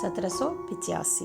1785।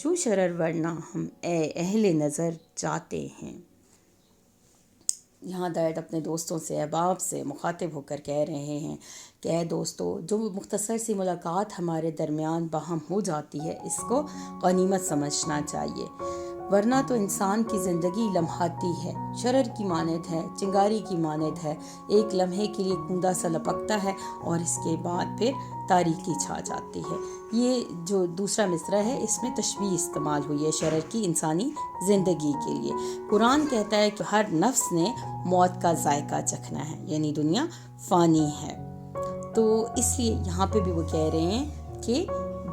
جو شرر ورنہ ہم اے اہل نظر جاتے ہیں۔ یہاں درد اپنے دوستوں سے، احباب سے مخاطب ہو کر کہہ رہے ہیں کہ اے دوستو، جو مختصر سی ملاقات ہمارے درمیان باہم ہو جاتی ہے اس کو غنیمت سمجھنا چاہیے، ورنہ تو انسان کی زندگی لمحاتی ہے، شرر کی مانند ہے، چنگاری کی مانند ہے، ایک لمحے کے لیے کوندا سا لپکتا ہے اور اس کے بعد پھر تاریکی چھا جاتی ہے۔ یہ جو دوسرا مصرع ہے اس میں تشبیہ استعمال ہوئی ہے شرر کی انسانی زندگی کے لیے۔ قرآن کہتا ہے کہ ہر نفس نے موت کا ذائقہ چکھنا ہے، یعنی دنیا فانی ہے۔ تو اس لیے یہاں پہ بھی وہ کہہ رہے ہیں کہ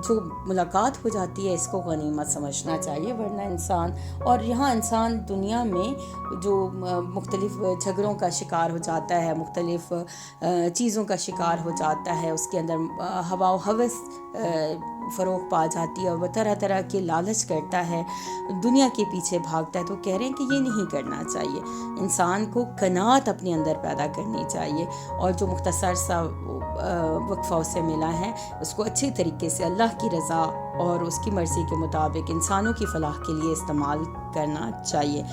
جو ملاقات ہو جاتی ہے اس کو غنیمت سمجھنا چاہیے، ورنہ انسان، اور یہاں انسان دنیا میں جو مختلف جھگڑوں کا شکار ہو جاتا ہے، مختلف چیزوں کا شکار ہو جاتا ہے، اس کے اندر ہوا و ہوس فروغ پا جاتی ہے اور وہ طرح طرح کے لالچ کرتا ہے، دنیا کے پیچھے بھاگتا ہے، تو کہہ رہے ہیں کہ یہ نہیں کرنا چاہیے۔ انسان کو قناعت اپنے اندر پیدا کرنی چاہیے، اور جو مختصر سا وقفہ اسے ملا ہے اس کو اچھے طریقے سے اللہ کی رضا اور اس کی مرضی کے مطابق انسانوں کی فلاح کے لیے استعمال کرنا چاہیے۔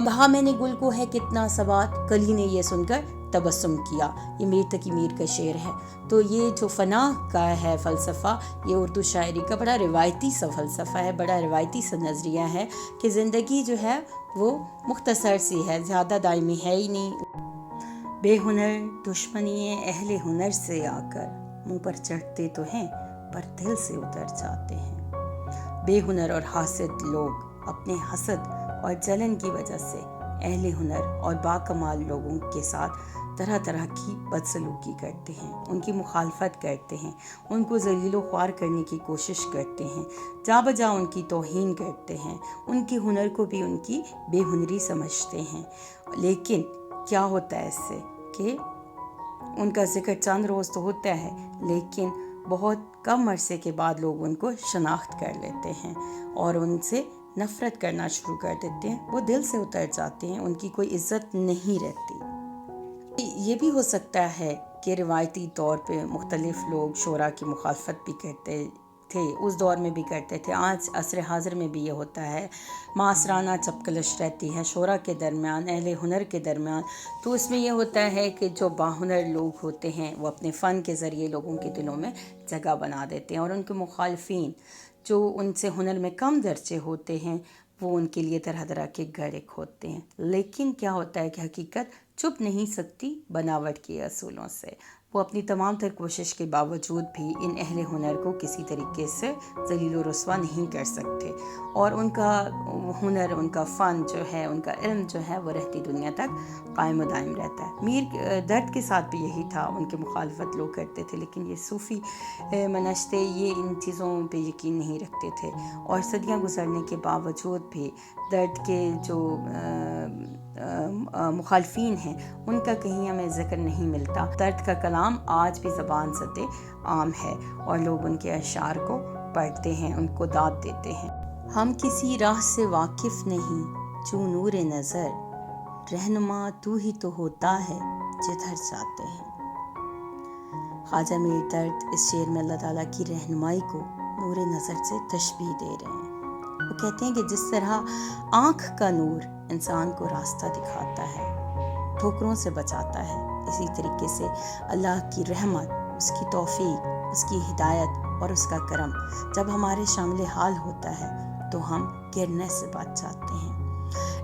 ہاں میں نے گل کو ہے کتنا ثبات، کلی نے یہ سن کر تبسم کیا، یہ میر تقی میر کا شعر ہے۔ تو یہ جو فنا کا ہے فلسفہ، یہ اردو شاعری کا بڑا روایتی سا فلسفہ ہے، بڑا روایتی سا نظریہ ہے کہ زندگی جو ہے وہ مختصر سی ہے، زیادہ دائمی ہے ہی نہیں۔ بے ہنر دشمنی اہل ہنر سے آ کر منہ پر چڑھتے تو ہیں پر دل سے اتر جاتے ہیں۔ بے ہنر اور حاسد لوگ اپنے حسد اور جلن کی وجہ سے اہل ہنر اور باکمال لوگوں کے ساتھ طرح طرح کی بدسلوکی کرتے ہیں، ان کی مخالفت کرتے ہیں، ان کو ذلیل و خوار کرنے کی کوشش کرتے ہیں، جا بجا ان کی توہین کرتے ہیں، ان کے ہنر کو بھی ان کی بے ہنری سمجھتے ہیں۔ لیکن کیا ہوتا ہے اس سے کہ ان کا ذکر چند روز تو ہوتا ہے، لیکن بہت کم عرصے کے بعد لوگ ان کو شناخت کر لیتے ہیں اور ان سے نفرت کرنا شروع کر دیتے ہیں، وہ دل سے اتر جاتے ہیں، ان کی کوئی عزت نہیں رہتی۔ یہ بھی ہو سکتا ہے کہ روایتی طور پہ مختلف لوگ شورا کی مخالفت بھی کرتے تھے، اس دور میں بھی کرتے تھے، آج عصر حاضر میں بھی یہ ہوتا ہے، معاصرانہ چپکلش رہتی ہے شورا کے درمیان، اہل ہنر کے درمیان۔ تو اس میں یہ ہوتا ہے کہ جو باہنر لوگ ہوتے ہیں وہ اپنے فن کے ذریعے لوگوں کے دلوں میں جگہ بنا دیتے ہیں، اور ان کے مخالفین جو ان سے ہنر میں کم درجے ہوتے ہیں وہ ان کے لیے طرح طرح کے گڑھے کھودتے ہیں۔ لیکن کیا ہوتا ہے کہ حقیقت چھپ نہیں سکتی بناوٹ کے اصولوں سے، وہ اپنی تمام تر کوشش کے باوجود بھی ان اہل ہنر کو کسی طریقے سے ذلیل و رسوا نہیں کر سکتے، اور ان کا ہنر، ان کا فن جو ہے، ان کا علم جو ہے وہ رہتی دنیا تک قائم و دائم رہتا ہے۔ میر درد کے ساتھ بھی یہی تھا، ان کے مخالفت لوگ کرتے تھے، لیکن یہ صوفی منشتے یہ ان چیزوں پہ یقین نہیں رکھتے تھے، اور صدیاں گزرنے کے باوجود بھی درد کے جو مخالفین ہیں ان کا کہیں ہمیں ذکر نہیں ملتا۔ درد کا کلام آج بھی زبان زد عام ہے، اور لوگ ان کے اشعار کو پڑھتے ہیں، ان کو داد دیتے ہیں۔ ہم کسی راہ سے واقف نہیں چوں نور نظر، رہنما تو ہی تو ہوتا ہے جدھر جاتے ہیں۔ خواجہ میر درد اس شعر میں اللہ تعالیٰ کی رہنمائی کو نور نظر سے تشبیہ دے رہے ہیں۔ وہ کہتے ہیں کہ جس طرح آنکھ کا نور انسان کو راستہ دکھاتا ہے، ٹھوکروں سے بچاتا ہے، اسی طریقے سے اللہ کی رحمت، اس کی توفیق، اس کی ہدایت اور اس کا کرم جب ہمارے شامل حال ہوتا ہے تو ہم گرنے سے بچ جاتے ہیں۔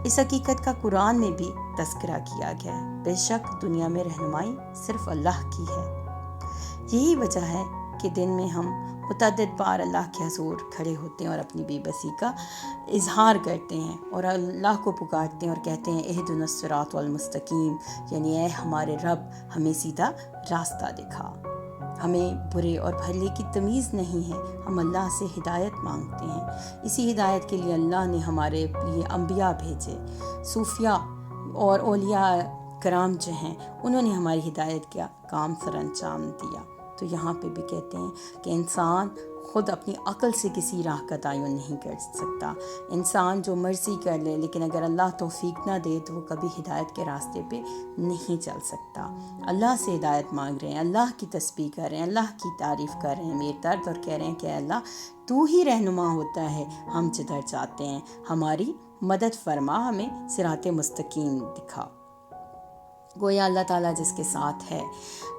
اس حقیقت کا قرآن میں بھی تذکرہ کیا گیا ہے۔ بے شک دنیا میں رہنمائی صرف اللہ کی ہے۔ یہی وجہ ہے کہ دن میں ہم متعدد بار اللہ کے حضور کھڑے ہوتے ہیں اور اپنی بے بسی کا اظہار کرتے ہیں اور اللہ کو پکارتے ہیں اور کہتے ہیں اہدنا الصراط المستقیم، یعنی اے ہمارے رب ہمیں سیدھا راستہ دکھا۔ ہمیں برے اور بھلے کی تمیز نہیں ہے، ہم اللہ سے ہدایت مانگتے ہیں۔ اسی ہدایت کے لیے اللہ نے ہمارے لیے انبیاء بھیجے، صوفیاء اور اولیاء کرام جو ہیں انہوں نے ہماری ہدایت کا کام سر انجام دیا۔ تو یہاں پہ بھی کہتے ہیں کہ انسان خود اپنی عقل سے کسی راہ کا تعین نہیں کر سکتا۔ انسان جو مرضی کر لے، لیکن اگر اللہ توفیق نہ دے تو وہ کبھی ہدایت کے راستے پہ نہیں چل سکتا۔ اللہ سے ہدایت مانگ رہے ہیں، اللہ کی تسبیح کر رہے ہیں، اللہ کی تعریف کر رہے ہیں میر درد، اور کہہ رہے ہیں کہ اے اللہ تو ہی رہنما ہوتا ہے، ہم جدھر چاہتے ہیں ہماری مدد فرما، ہمیں صراط مستقیم دکھا۔ گویا اللہ تعالیٰ جس کے ساتھ ہے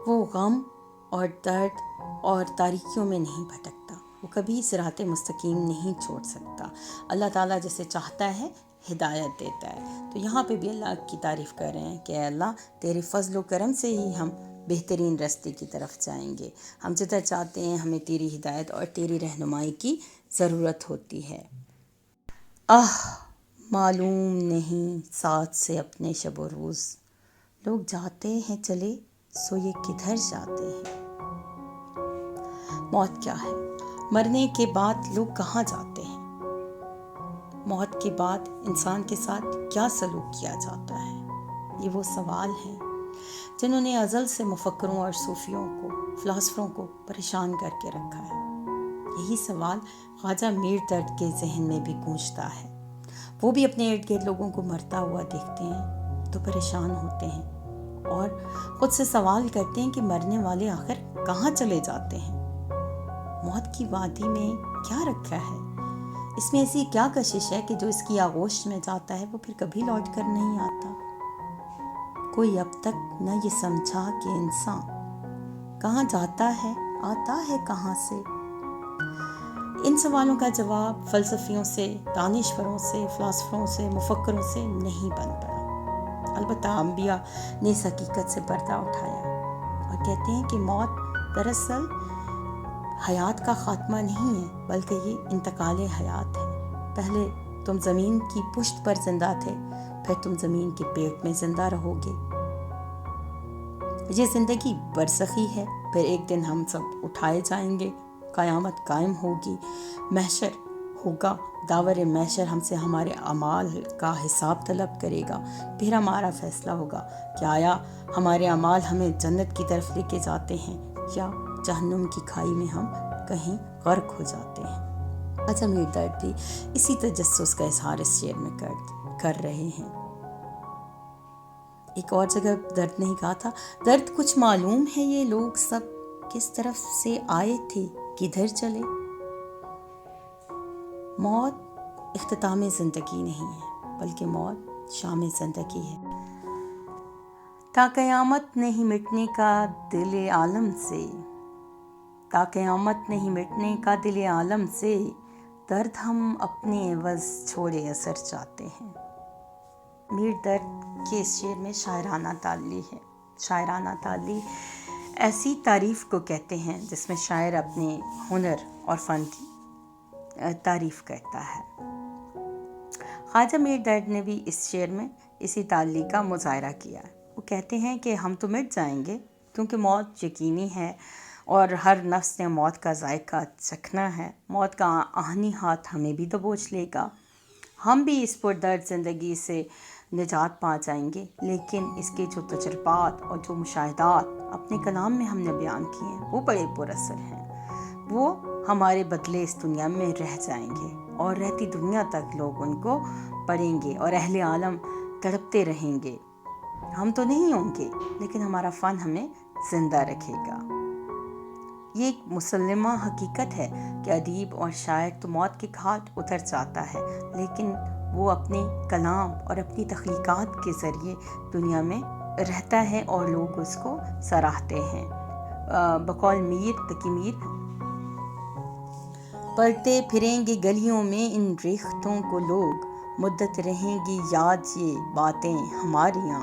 وہ غم اور درد اور تاریکیوں میں نہیں بھٹکتا، وہ کبھی صراط مستقیم نہیں چھوڑ سکتا۔ اللہ تعالیٰ جسے چاہتا ہے ہدایت دیتا ہے۔ تو یہاں پہ بھی اللہ کی تعریف کر رہے ہیں کہ اے اللہ تیرے فضل و کرم سے ہی ہم بہترین راستے کی طرف جائیں گے، ہم جدھر چاہتے ہیں ہمیں تیری ہدایت اور تیری رہنمائی کی ضرورت ہوتی ہے۔ معلوم نہیں ساتھ سے اپنے شب و روز، لوگ جاتے ہیں چلے سو یہ کدھر جاتے ہیں۔ موت کیا ہے؟ مرنے کے بعد لوگ کہاں جاتے ہیں؟ موت کے بعد انسان کے ساتھ کیا سلوک کیا جاتا ہے؟ یہ وہ سوال ہیں جنہوں نے ازل سے مفکروں اور صوفیوں کو، فلاسفروں کو پریشان کر کے رکھا ہے۔ یہی سوال خواجہ میر درد کے ذہن میں بھی گونجتا ہے۔ وہ بھی اپنے ارد گرد لوگوں کو مرتا ہوا دیکھتے ہیں تو پریشان ہوتے ہیں اور خود سے سوال کرتے ہیں کہ مرنے والے آخر کہاں چلے جاتے ہیں؟ موت کی وادی میں کیا رکھا ہے؟ اس میں ایسی کیا کشش ہے کہ جو اس کی آغوش میں جاتا ہے وہ پھر کبھی لوٹ کر نہیں آتا؟ کوئی اب تک نہ یہ سمجھا کہ انسان کہاں جاتا ہے، آتا ہے کہاں سے؟ ان سوالوں کا جواب فلسفیوں سے، دانشوروں سے، فلاسفروں سے، مفکروں سے نہیں بن پڑا۔ البتہ انبیاء نے اس حقیقت سے پردہ اٹھایا اور کہتے ہیں کہ موت دراصل حیات کا خاتمہ نہیں ہے، بلکہ یہ انتقال حیات ہے۔ پہلے تم زمین کی پشت پر زندہ تھے، پھر تم زمین کے پیٹ میں زندہ رہو گے۔ یہ زندگی برزخی ہے، پھر ایک دن ہم سب اٹھائے جائیں گے، قیامت قائم ہوگی، محشر ہوگا، داور محشر ہم سے ہمارے اعمال کا حساب طلب کرے گا، پھر ہمارا فیصلہ ہوگا کہ آیا ہمارے اعمال ہمیں جنت کی طرف لے کے جاتے ہیں یا جہنم کی کھائی میں ہم کہیں غرق ہو جاتے ہیں۔ اچھا، میر درد بھی اسی تجسس کا اظہار اس شعر میں کر رہے ہیں۔ ایک اور جگہ درد نے کہا تھا، درد کچھ معلوم ہے یہ لوگ سب کس طرف سے آئے تھے کدھر چلے۔ موت اختتام زندگی نہیں ہے، بلکہ موت شام زندگی ہے۔ تا قیامت نہیں مٹنے کا دل عالم سے، تا قیامت نہیں مٹنے کا دل عالم سے، درد ہم اپنے عوض چھوڑے اثر چاہتے ہیں۔ میر درد کے اس شعر میں شاعرانہ تعلی ہے۔ شاعرانہ تعلی ایسی تعریف کو کہتے ہیں جس میں شاعر اپنے ہنر اور فن کی تعریف کرتا ہے۔ خواجہ میر درد نے بھی اس شعر میں اسی تعلی کا مظاہرہ کیا ہے۔ وہ کہتے ہیں کہ ہم تو مٹ جائیں گے کیونکہ موت یقینی ہے اور ہر نفس نے موت کا ذائقہ چکھنا ہے، موت کا آہنی ہاتھ ہمیں بھی دبوچ لے گا، ہم بھی اس پردرد زندگی سے نجات پا جائیں گے، لیکن اس کے جو تجربات اور جو مشاہدات اپنے کلام میں ہم نے بیان کیے ہیں وہ بڑے پر اثر ہیں، وہ ہمارے بدلے اس دنیا میں رہ جائیں گے اور رہتی دنیا تک لوگ ان کو پڑھیں گے اور اہل عالم تڑپتے رہیں گے۔ ہم تو نہیں ہوں گے لیکن ہمارا فن ہمیں زندہ رکھے گا۔ یہ ایک مسلمہ حقیقت ہے کہ ادیب اور شاعر تو موت کے گھاٹ اتر جاتا ہے، لیکن وہ اپنے کلام اور اپنی تخلیقات کے ذریعے دنیا میں رہتا ہے اور لوگ اس کو سراہتے ہیں۔ بقول میر تقی میر، پڑھتے پھریں گے گلیوں میں ان ریختوں کو لوگ، مدت رہیں گی یاد یہ باتیں ہماریاں،